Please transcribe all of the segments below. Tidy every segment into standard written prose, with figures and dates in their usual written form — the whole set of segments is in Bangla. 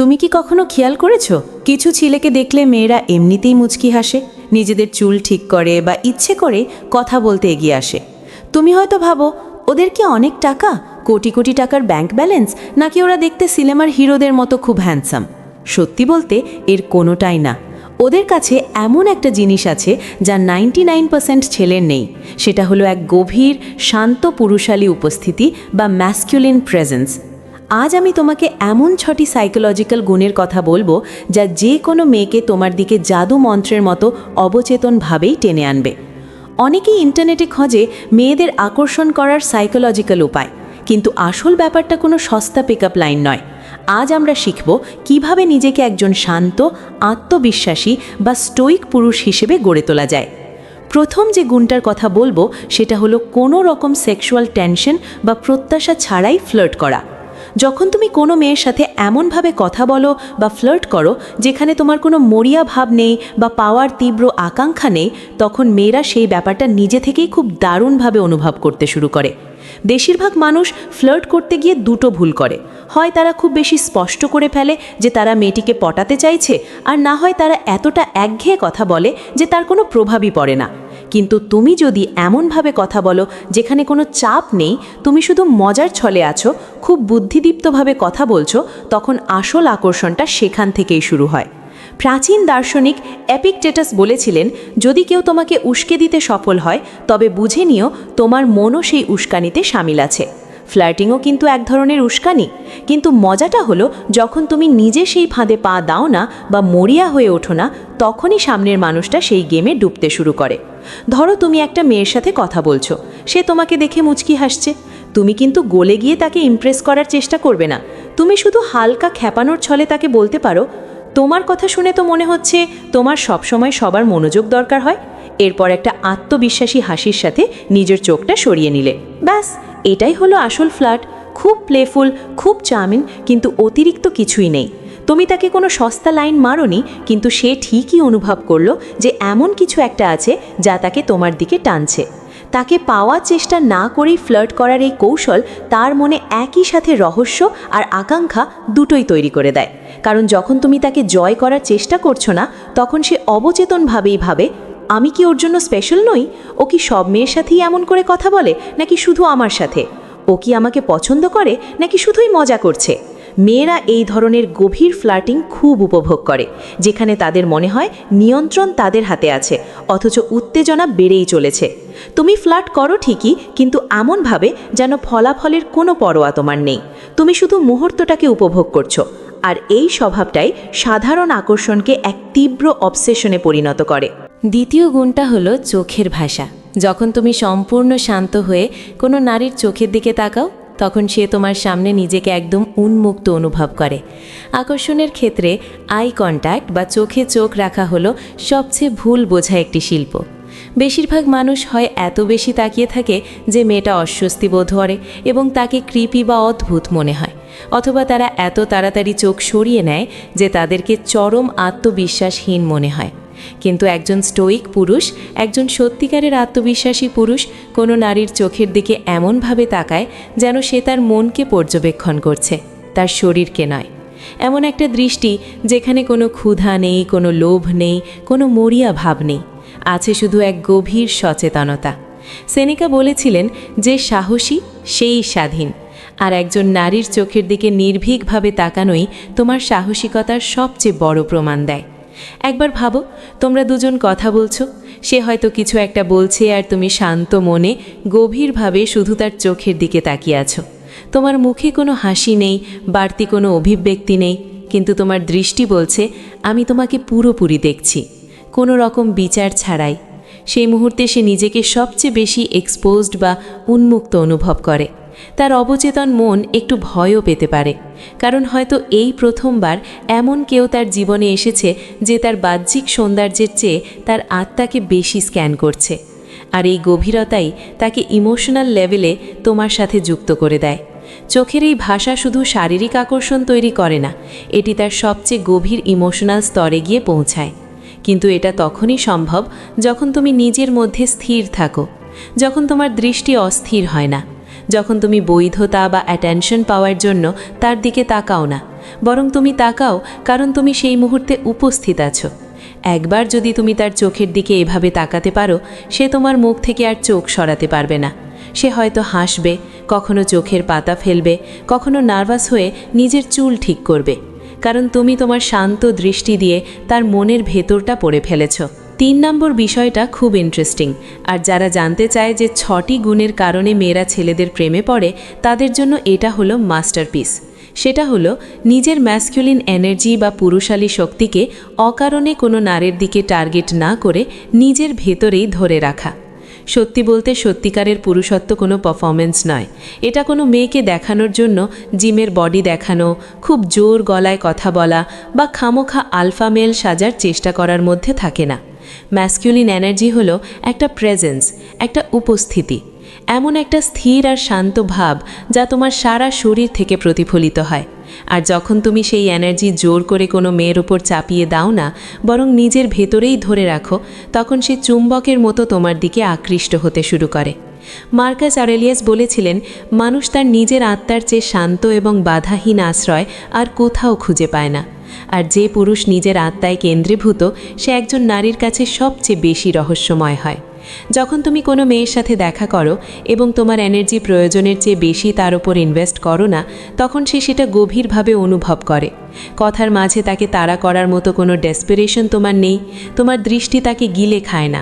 তুমি কি কখনো খেয়াল করেছো কিছু ছেলেকে দেখলে মেয়েরা এমনিতেই মুচকি হাসে, নিজেদের চুল ঠিক করে বা ইচ্ছে করে কথা বলতে এগিয়ে আসে? তুমি হয়তো ভাবো ওদের কি অনেক টাকা, কোটি কোটি টাকার ব্যাংক ব্যালেন্স, নাকি ওরা দেখতে সিনেমার হিরোদের মতো খুব হ্যান্ডসাম। সত্যি বলতে এর কোনোটাই না। ওদের কাছে এমন একটা জিনিস আছে যা 99% ছেলের নেই। সেটা হলো এক গভীর শান্ত পুরুষালী উপস্থিতি বা ম্যাসকুলিন প্রেজেন্স। আজ আমি তোমাকে এমন 6টি সাইকোলজিক্যাল গুণের কথা বলবো যা যে কোনো মেয়েকে তোমার দিকে জাদু মন্ত্রের মতো অবচেতনভাবেই টেনে আনবে। অনেকেই ইন্টারনেটে খোঁজে মেয়েদের আকর্ষণ করার সাইকোলজিক্যাল উপায়, কিন্তু আসল ব্যাপারটা কোনো সস্তা পিকআপ লাইন নয়। আজ আমরা শিখব কিভাবে নিজেকে একজন শান্ত, আত্মবিশ্বাসী বা স্টোইক পুরুষ হিসেবে গড়ে তোলা যায়। প্রথম যে গুণটার কথা বলবো সেটা হলো কোনো রকম সেক্সুয়াল টেনশন বা প্রত্যাশা ছাড়াই ফ্লার্ট করা। যখন তুমি কোনো মেয়ের সাথে এমনভাবে কথা বলো বা ফ্লার্ট করো যেখানে তোমার কোনো মরিয়া ভাব নেই বা পাওয়ার তীব্র আকাঙ্ক্ষা নেই, তখন মেয়েরা সেই ব্যাপারটা নিজে থেকেই খুব দারুণভাবে অনুভব করতে শুরু করে। বেশিরভাগ মানুষ ফ্লার্ট করতে গিয়ে দুটো ভুল করে। হয় তারা খুব বেশি স্পষ্ট করে ফেলে যে তারা মেয়েটিকে পটাতে চাইছে, আর না হয় তারা এতটা একঘেয়ে কথা বলে যে তার কোনো প্রভাবই পড়ে না। কিন্তু তুমি যদি এমনভাবে কথা বলো যেখানে কোনো চাপ নেই, তুমি শুধু মজার ছলে আছো, খুব বুদ্ধিদীপ্তভাবে কথা বলছো, তখন আসল আকর্ষণটা সেখান থেকেই শুরু হয়। প্রাচীন দার্শনিক এপিকটেটাস বলেছিলেন, যদি কেউ তোমাকে উস্কে দিতে সফল হয় তবে বুঝে নিও তোমার মনও সেই উস্কানিতে শামিল আছে। ফ্লার্টিংও কিন্তু এক ধরনের উস্কানি, কিন্তু মজাটা হলো যখন তুমি নিজে সেই ফাঁদে পা দাও না বা মরিয়া হয়ে ওঠো না, তখনই সামনের মানুষটা সেই গেমে ডুবতে শুরু করে। ধরো তুমি একটা মেয়ের সাথে কথা বলছো, সে তোমাকে দেখে মুচকি হাসছে। তুমি কিন্তু গলে গিয়ে তাকে ইমপ্রেস করার চেষ্টা করবে না। তুমি শুধু হালকা খ্যাপানোর ছলে তাকে বলতে পারো, তোমার কথা শুনে তো মনে হচ্ছে তোমার সবসময় সবার মনোযোগ দরকার হয়। এরপর একটা আত্মবিশ্বাসী হাসির সাথে নিজের চোখটা সরিয়ে নিলে, ব্যাস এটাই হলো আসল ফ্লার্ট। খুব প্লেফুল, খুব চার্মিং, কিন্তু অতিরিক্ত কিছুই নেই। তুমি তাকে কোনো সস্তা লাইন মারোনি, কিন্তু সে ঠিকই অনুভব করলো যে এমন কিছু একটা আছে যা তাকে তোমার দিকে টানছে। তাকে পাওয়ার চেষ্টা না করেই ফ্লার্ট করার এই কৌশল তার মনে একই সাথে রহস্য আর আকাঙ্ক্ষা দুটোই তৈরি করে দেয়। কারণ যখন তুমি তাকে জয় করার চেষ্টা করছো না, তখন সে অবচেতনভাবেই ভাবে, আমি কি ওর জন্য স্পেশাল নই? ও কি সব মেয়ের সাথেই এমন করে কথা বলে, নাকি শুধু আমার সাথে? ও কি আমাকে পছন্দ করে, নাকি শুধুই মজা করছে? মেয়েরা এই ধরনের গভীর ফ্লার্টিং খুব উপভোগ করে, যেখানে তাদের মনে হয় নিয়ন্ত্রণ তাদের হাতে আছে, অথচ উত্তেজনা বেড়েই চলেছে। তুমি ফ্লার্ট করো ঠিকই, কিন্তু এমনভাবে যেন ফলাফলের কোনো পরোয়া তোমার নেই। তুমি শুধু মুহূর্তটাকে উপভোগ করছো। আর এই স্বভাবটাই সাধারণ আকর্ষণকে এক তীব্র অবসেশনে পরিণত করে। দ্বিতীয় গুণটা হলো চোখের ভাষা। যখন তুমি সম্পূর্ণ শান্ত হয়ে কোনো নারীর চোখের দিকে তাকাও, তখন সে তোমার সামনে নিজেকে একদম উন্মুক্ত অনুভব করে। আকর্ষণের ক্ষেত্রে আই কন্ট্যাক্ট বা চোখে চোখ রাখা হলো সবচেয়ে ভুল বোঝা একটি শিল্প। বেশিরভাগ মানুষ হয় এত বেশি তাকিয়ে থাকে যে মেয়েটা অস্বস্তি বোধ করে এবং তাকে ক্রিপি বা অদ্ভুত মনে হয়, অথবা তারা এত তাড়াতাড়ি চোখ সরিয়ে নেয় যে তাদেরকে চরম আত্মবিশ্বাসহীন মনে হয়। কিন্তু একজন স্টোইক পুরুষ, একজন সত্যিকারের আত্মবিশ্বাসী পুরুষ কোনো নারীর চোখের দিকে এমনভাবে তাকায় যেন সে তার মনকে পর্যবেক্ষণ করছে, তার শরীরকে নয়। এমন একটা দৃষ্টি যেখানে কোনো ক্ষুধা নেই, কোনো লোভ নেই, কোনো মরিয়া ভাব নেই, আছে শুধু এক গভীর সচেতনতা। সেনেকা বলেছিলেন যে সাহসী সেই স্বাধীন, আর একজন নারীর চোখের দিকে নির্ভীকভাবে তাকানোই তোমার সাহসিকতার সবচেয়ে বড় প্রমাণ দেয়। একবার ভাবো, তোমরা দুজন কথা বলছো, সে হয়তো কিছু একটা বলছে আর তুমি শান্ত মনে গভীরভাবে শুধু তার চোখের দিকে তাকিয়ে আছো। তোমার মুখে কোনো হাসি নেই, বাড়তি কোনো অভিব্যক্তি নেই, কিন্তু তোমার দৃষ্টি বলছে আমি তোমাকে পুরোপুরি দেখছি, কোনো রকম বিচার ছাড়াই। সেই মুহূর্তে সে নিজেকে সবচেয়ে বেশি এক্সপোজড বা উন্মুক্ত অনুভব করে। তার অবচেতন মন একটু ভয়ও পেতে পারে, কারণ হয়তো এই প্রথমবার এমন কেউ তার জীবনে এসেছে যে তার বাহ্যিক সৌন্দর্যের চেয়ে তার আত্মাকে বেশি স্ক্যান করছে। আর এই গভীরতাই তাকে ইমোশনাল লেভেলে তোমার সাথে যুক্ত করে দেয়। চোখের এই ভাষা শুধু শারীরিক আকর্ষণ তৈরি করে না, এটি তার সবচেয়ে গভীর ইমোশনাল স্তরে গিয়ে পৌঁছায়। কিন্তু এটা তখনই সম্ভব যখন তুমি নিজের মধ্যে স্থির থাকো, যখন তোমার দৃষ্টি অস্থির হয় না, যখন তুমি বৈধতা বা অ্যাটেনশন পাওয়ার জন্য তার দিকে তাকাও না, বরং তুমি তাকাও, কারণ তুমি সেই মুহূর্তে উপস্থিত আছো। একবার যদি তুমি তার চোখের দিকে এভাবে তাকাতে পারো, সে তোমার মুখ থেকে আর চোখ সরাতে পারবে না। সে হয়তো হাসবে, কখনো চোখের পাতা ফেলবে, কখনো নার্ভাস হয়ে নিজের চুল ঠিক করবে, কারণ তুমি তোমার শান্ত দৃষ্টি দিয়ে তার মনের ভেতরটা পড়ে ফেলেছ। 3 নম্বর বিষয়টা খুব ইন্টারেস্টিং, আর যারা জানতে চায় যে 6টি গুণের কারণে মেয়েরা ছেলেদের প্রেমে পড়ে, তাদের জন্য এটা হলো মাস্টারপিস। সেটা হলো নিজের ম্যাসকুলিন এনার্জি বা পুরুষালী শক্তিকে অকারণে কোনো নারীর দিকে টার্গেট না করে নিজের ভেতরেই ধরে রাখা। সত্যি বলতে সত্যিকারের পুরুষত্ব কোনো পারফরমেন্স নয়। এটা কোনো মেয়েকে দেখানোর জন্য জিমের বডি দেখানো, খুব জোর গলায় কথা বলা বা খামোখা আলফা মেল সাজার চেষ্টা করার মধ্যে থাকে না। ম্যাসকুলিন এনার্জি হলো একটা প্রেজেন্স, একটা উপস্থিতি, এমন একটা স্থির আর শান্ত ভাব যা তোমার সারা শরীর থেকে প্রতিফলিত হয়। আর যখন তুমি সেই এনার্জি জোর করে কোনো মেয়ের ওপর চাপিয়ে দাও না, বরং নিজের ভেতরেই ধরে রাখো, তখন সে চুম্বকের মতো তোমার দিকে আকৃষ্ট হতে শুরু করে। মার্কাস অরেলিয়াস বলেছিলেন, মানুষ তার নিজের আত্মার চেয়ে শান্ত এবং বাধাহীন আশ্রয় আর কোথাও খুঁজে পায় না। আর যে পুরুষ নিজের আত্মায় কেন্দ্রীভূত, সে একজন নারীর কাছে সবচেয়ে বেশি রহস্যময় হয়। যখন তুমি কোনো মেয়ের সাথে দেখা করো এবং তোমার এনার্জি প্রয়োজনের চেয়ে বেশি তার উপর ইনভেস্ট করো না, তখন সে সেটা গভীরভাবে অনুভব করে। কথার মাঝে তাকে তাড়া করার মতো কোনো ডেসপিরেশন তোমার নেই, তোমার দৃষ্টি তাকে গিলে খায় না।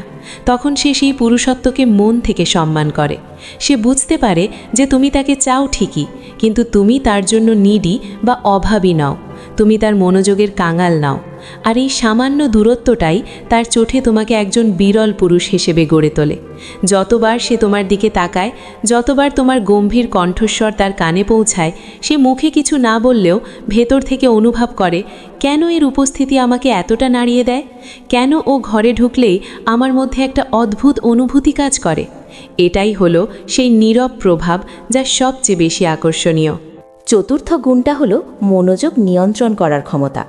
তখন সে সেই পুরুষত্বকে মন থেকে সম্মান করে। সে বুঝতে পারে যে তুমি তাকে চাও ঠিকই, কিন্তু তুমি তার জন্য নিডি বা অভাবী নাও, তুমি তার মনোযোগের কাঙাল নাও। আর এই সামান্য দূরত্বটাই তার চোখে তোমাকে একজন বিরল পুরুষ হিসেবে গড়ে তোলে। যতবার সে তোমার দিকে তাকায়, যতবার তোমার গম্ভীর কণ্ঠস্বর তার কানে পৌঁছায়, সে মুখে কিছু না বললেও ভেতর থেকে অনুভব করে, কেন এর উপস্থিতি আমাকে এতটা নাড়িয়ে দেয়, কেন ও ঘরে ঢুকলেই আমার মধ্যে একটা অদ্ভুত অনুভূতি কাজ করে। এটাই হলো সেই নীরব প্রভাব যা সবচেয়ে বেশি আকর্ষণীয়। 4র্থ গুণটা হলো মনোযোগ নিয়ন্ত্রণ করার ক্ষমতা।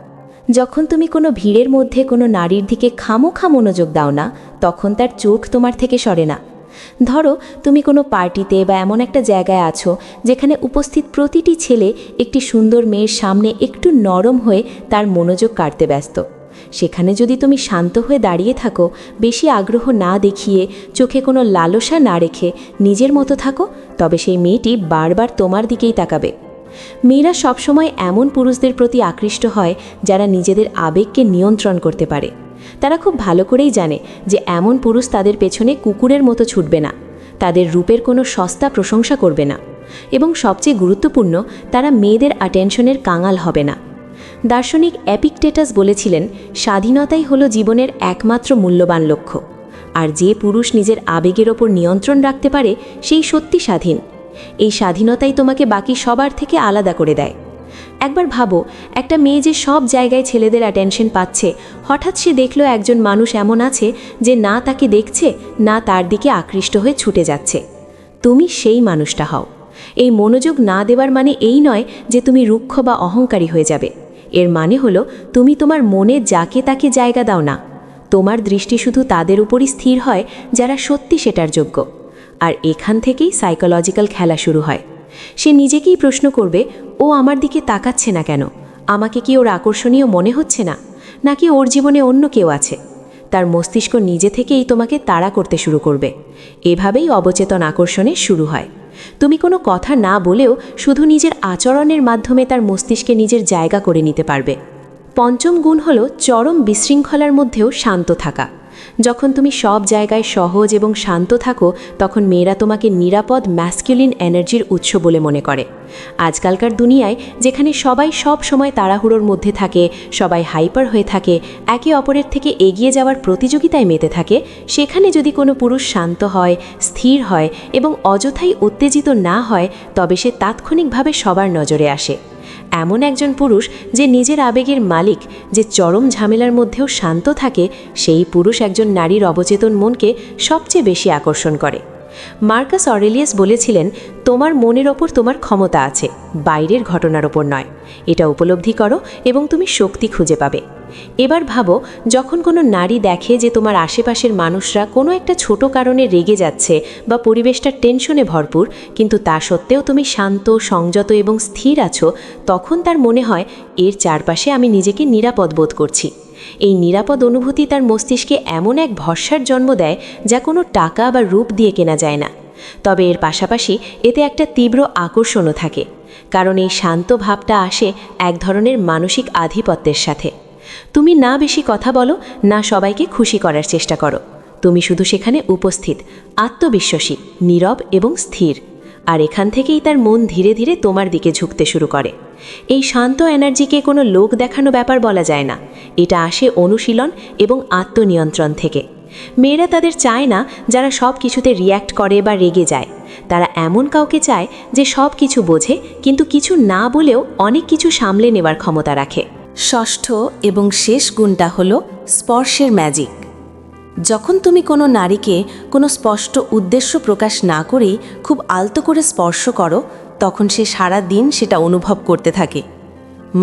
যখন তুমি কোনো ভিড়ের মধ্যে কোনো নারীর দিকে খামোখা মনোযোগ দাও না, তখন তার চোখ তোমার থেকে সরে না। ধরো তুমি কোনো পার্টিতে বা এমন একটা জায়গায় আছো যেখানে উপস্থিত প্রতিটি ছেলে একটি সুন্দর মেয়ের সামনে একটু নরম হয়ে তার মনোযোগ কাড়তে ব্যস্ত। সেখানে যদি তুমি শান্ত হয়ে দাঁড়িয়ে থাকো, বেশি আগ্রহ না দেখিয়ে, চোখে কোনো লালসা না রেখে নিজের মতো থাকো, তবে সেই মেয়েটি বারবার তোমার দিকেই তাকাবে। মেয়েরা সবসময় এমন পুরুষদের প্রতি আকৃষ্ট হয় যারা নিজেদের আবেগকে নিয়ন্ত্রণ করতে পারে। তারা খুব ভালো করেই জানে যে এমন পুরুষ তাদের পেছনে কুকুরের মতো ছুটবে না, তাদের রূপের কোনো সস্তা প্রশংসা করবে না, এবং সবচেয়ে গুরুত্বপূর্ণ, তারা মেয়েদের অ্যাটেনশনের কাঙাল হবে না। দার্শনিক এপিকটেটাস বলেছিলেন, স্বাধীনতাই হলো জীবনের একমাত্র মূল্যবান লক্ষ্য। আর যে পুরুষ নিজের আবেগের ওপর নিয়ন্ত্রণ রাখতে পারে, সেই সত্যি স্বাধীন। এই স্বাধীনতাই তোমাকে বাকি সবার থেকে আলাদা করে দেয়। একবার ভাবো, একটা মেয়ে যে সব জায়গায় ছেলেদের অ্যাটেনশন পাচ্ছে, হঠাৎ সে দেখলো একজন মানুষ এমন আছে যে না তাকে দেখছে, না তার দিকে আকৃষ্ট হয়ে ছুটে যাচ্ছে। তুমি সেই মানুষটা হও। এই মনোযোগ না দেওয়ার মানে এই নয় যে তুমি রুক্ষ বা অহংকারী হয়ে যাবে। এর মানে হলো তুমি তোমার মনে যাকে তাকে জায়গা দাও না। তোমার দৃষ্টি শুধু তাদের উপরই স্থির হয় যারা সত্যি সেটার যোগ্য। আর এখান থেকেই সাইকোলজিক্যাল খেলা শুরু হয়। সে নিজেকেই প্রশ্ন করবে, ও আমার দিকে তাকাচ্ছে না কেন? আমাকে কি ওর আকর্ষণীয় মনে হচ্ছে না, নাকি ওর জীবনে অন্য কেউ আছে? তার মস্তিষ্ক নিজে থেকেই তোমাকে তাড়া করতে শুরু করবে। এভাবেই অবচেতন আকর্ষণের শুরু হয়। তুমি কোনো কথা না বলেও শুধু নিজের আচরণের মাধ্যমে তার মস্তিষ্কে নিজের জায়গা করে নিতে পারবে। 5ম গুণ হলো চরম বিশৃঙ্খলার মধ্যেও শান্ত থাকা। যখন তুমি সব জায়গায় সহজ এবং শান্ত থাকো, তখন মেয়েরা তোমাকে নিরাপদ ম্যাসকুলিন এনার্জির উৎস বলে মনে করে। আজকালকার দুনিয়ায় যেখানে সবাই সব সময় তাড়াহুড়োর মধ্যে থাকে, সবাই হাইপার হয়ে থাকে, একে অপরের থেকে এগিয়ে যাওয়ার প্রতিযোগিতায় মেতে থাকে, সেখানে যদি কোনো পুরুষ শান্ত হয়, স্থির হয় এবং অযথাই উত্তেজিত না হয়, তবে সে তাৎক্ষণিকভাবে সবার নজরে আসে। এমন একজন পুরুষ যে নিজের আবেগের মালিক, যে চরম ঝামেলার মধ্যেও শান্ত থাকে, সেই পুরুষ একজন নারীর অবচেতন মনকে সবচেয়ে বেশি আকর্ষণ করে। মার্কাস অরেলিয়াস বলেছিলেন, তোমার মনের ওপর তোমার ক্ষমতা আছে, বাইরের ঘটনার ওপর নয়। এটা উপলব্ধি করো এবং তুমি শক্তি খুঁজে পাবে। এবার ভাবো, যখন কোনো নারী দেখে যে তোমার আশেপাশের মানুষরা কোনো একটা ছোট কারণে রেগে যাচ্ছে বা পরিবেশটা টেনশনে ভরপুর, কিন্তু তা সত্ত্বেও তুমি শান্ত, সংযত এবং স্থির আছো, তখন তার মনে হয় এর চারপাশে আমি নিজেকে নিরাপদ বোধ করছি। এই নিরাপদ অনুভূতি তার মস্তিষ্কে এমন এক ভরসার জন্ম দেয় যা কোনো টাকা বা রূপ দিয়ে কেনা যায় না। তবে এর পাশাপাশি এতে একটা তীব্র আকর্ষণও থাকে, কারণ এই শান্ত ভাবটা আসে এক ধরনের মানসিক আধিপত্যের সাথে। তুমি না বেশি কথা বলো, না সবাইকে খুশি করার চেষ্টা করো, তুমি শুধু সেখানে উপস্থিত, আত্মবিশ্বাসী, নীরব এবং স্থির। আর এখান থেকেই তার মন ধীরে ধীরে তোমার দিকে ঝুঁকতে শুরু করে। এই শান্ত এনার্জিকে কোনো লোক দেখানো ব্যাপার বলা যায় না, এটা আসে অনুশীলন এবং আত্মনিয়ন্ত্রণ থেকে। মেয়েরা তাদের চায় না যারা সব কিছুতে রিয়্যাক্ট করে বা রেগে যায়। তারা এমন কাউকে চায় যে সব কিছু বোঝে কিন্তু কিছু না বলেও অনেক কিছু সামলে নেওয়ার ক্ষমতা রাখে। ষষ্ঠ এবং শেষ গুণটা হলো স্পর্শের ম্যাজিক। যখন তুমি কোনো নারীকে কোনো স্পষ্ট উদ্দেশ্য প্রকাশ না করেই খুব আলতো করে স্পর্শ করো, তখন সে সারা দিন সেটা অনুভব করতে থাকে।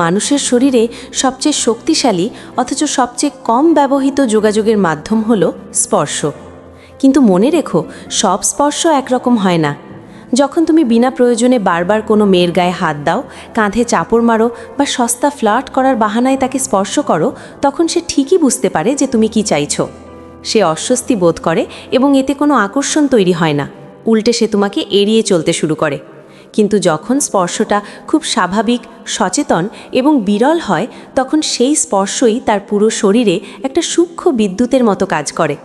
মানুষের শরীরে সবচেয়ে শক্তিশালী অথচ সবচেয়ে কম ব্যবহৃত যোগাযোগের মাধ্যম হলো স্পর্শ। কিন্তু মনে রেখো, সব স্পর্শ একরকম হয় না। যখন তুমি বিনা প্রয়োজনে বারবার কোনো মেয়ের গায়ে হাত দাও, কাঁধে চাপড় মারো বা সস্তা ফ্লার্ট করার বাহানায় তাকে স্পর্শ করো, তখন সে ঠিকই বুঝতে পারে যে তুমি কি চাইছো। সে অস্বস্তি বোধ করে এবং এতে কোনো আকর্ষণ তৈরি হয় না, উল্টে সে তোমাকে এড়িয়ে চলতে শুরু করে। কিন্তু যখন স্পর্শটা খুব স্বাভাবিক, সচেতন এবং বিরল হয়, তখন সেই স্পর্শই তার পুরো শরীরে একটা সূক্ষ্ম বিদ্যুতের মতো কাজ করে।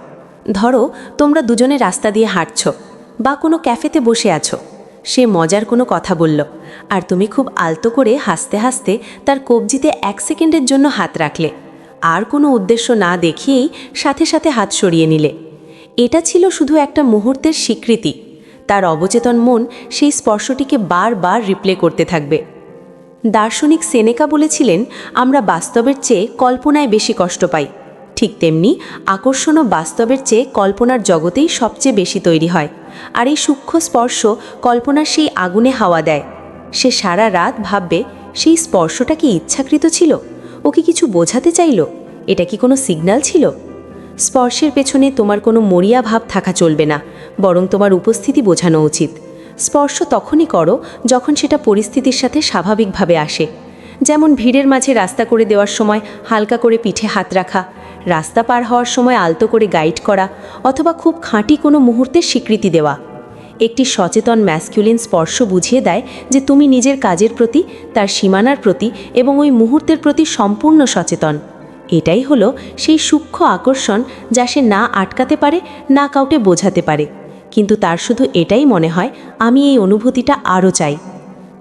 ধরো, তোমরা দুজনে রাস্তা দিয়ে হাঁটছো বা কোনো ক্যাফেতে বসে আছো। সে মজার কোনো কথা বলল, আর তুমি খুব আলতো করে হাসতে হাসতে তার কবজিতে 1 সেকেন্ডের জন্য হাত রাখলে, আর কোনো উদ্দেশ্য না দেখিয়েই সাথে সাথে হাত সরিয়ে নিলে। এটা ছিল শুধু একটা মুহূর্তের স্বীকৃতি। তার অবচেতন মন সেই স্পর্শটিকে বারবার রিপ্লে করতে থাকবে। দার্শনিক সেনেকা বলেছিলেন, আমরা বাস্তবের চেয়ে কল্পনায় বেশি কষ্ট পাই। ঠিক তেমনি আকর্ষণও বাস্তবের চেয়ে কল্পনার জগতেই সবচেয়ে বেশি তৈরি হয়। আর এই সূক্ষ্ম স্পর্শ কল্পনার সেই আগুনে হাওয়া দেয়। সে সারা রাত ভাববে, সেই স্পর্শটা কি ইচ্ছাকৃত ছিল? ও কি কিছু বোঝাতে চাইল? এটা কি কোনো সিগন্যাল ছিল? স্পর্শের পেছনে তোমার কোনো মরিয়া ভাব থাকা চলবে না, বরং তোমার উপস্থিতি বোঝানো উচিত। স্পর্শ তখনই করো যখন সেটা পরিস্থিতির সাথে স্বাভাবিকভাবে আসে। যেমন ভিড়ের মাঝে রাস্তা করে দেওয়ার সময় হালকা করে পিঠে হাত রাখা, রাস্তা পার হওয়ার সময় আলতো করে গাইড করা, অথবা খুব খাঁটি কোনো মুহূর্তের স্বীকৃতি দেওয়া। একটি সচেতন ম্যাসকুলিন স্পর্শ বুঝিয়ে দেয় যে তুমি নিজের কাজের প্রতি, তার সীমানার প্রতি এবং ওই মুহূর্তের প্রতি সম্পূর্ণ সচেতন। এটাই হলো সেই সূক্ষ্ম আকর্ষণ যা সে না আটকাতে পারে, না কাউকে বোঝাতে পারে, কিন্তু তার শুধু এটাই মনে হয়, আমি এই অনুভূতিটা আরও চাই।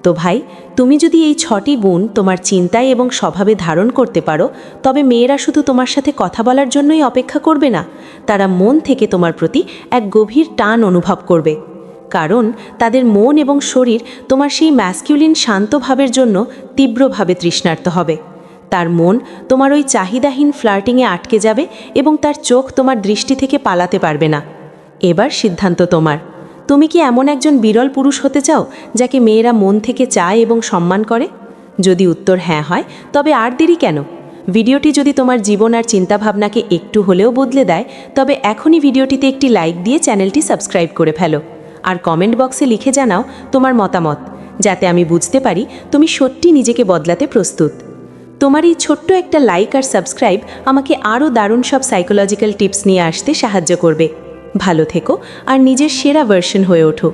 তো ভাই, তুমি যদি এই 6টি গুণ তোমার চিন্তায় এবং স্বভাবে ধারণ করতে পারো, তবে মেয়েরা শুধু তোমার সাথে কথা বলার জন্যই অপেক্ষা করবে না, তারা মন থেকে তোমার প্রতি এক গভীর টান অনুভব করবে। কারণ তাদের মন এবং শরীর তোমার সেই ম্যাসকুলিন শান্ত ভাবের জন্য তীব্রভাবে তৃষ্ণার্ত হবে। তার মন তোমার ওই চাহিদাহীন ফ্লার্টিংয়ে আটকে যাবে এবং তার চোখ তোমার দৃষ্টি থেকে পালাতে পারবে না। এবার সিদ্ধান্ত তোমার। তুমি কি এমন একজন বিরল পুরুষ হতে চাও যাকে মেয়েরা মন থেকে চায় এবং সম্মান করে? যদি উত্তর হ্যাঁ হয়, তবে আর দেরি কেন? ভিডিওটি যদি তোমার জীবন আর চিন্তাভাবনাকে একটু হলেও বদলে দেয়, তবে এখনই ভিডিওটিতে একটি লাইক দিয়ে চ্যানেলটি সাবস্ক্রাইব করে ফেলো। আর কমেন্ট বক্সে লিখে জানাও তোমার মতামত, যাতে আমি বুঝতে পারি তুমি সত্যি নিজেকে বদলাতে প্রস্তুত। তোমার এই ছোট্ট একটা লাইক আর সাবস্ক্রাইব আমাকে আরও দারুণ সব সাইকোলজিক্যাল টিপস নিয়ে আসতে সাহায্য করবে। ভালো থেকো আর নিজের সেরা ভার্সন হয়ে ওঠো।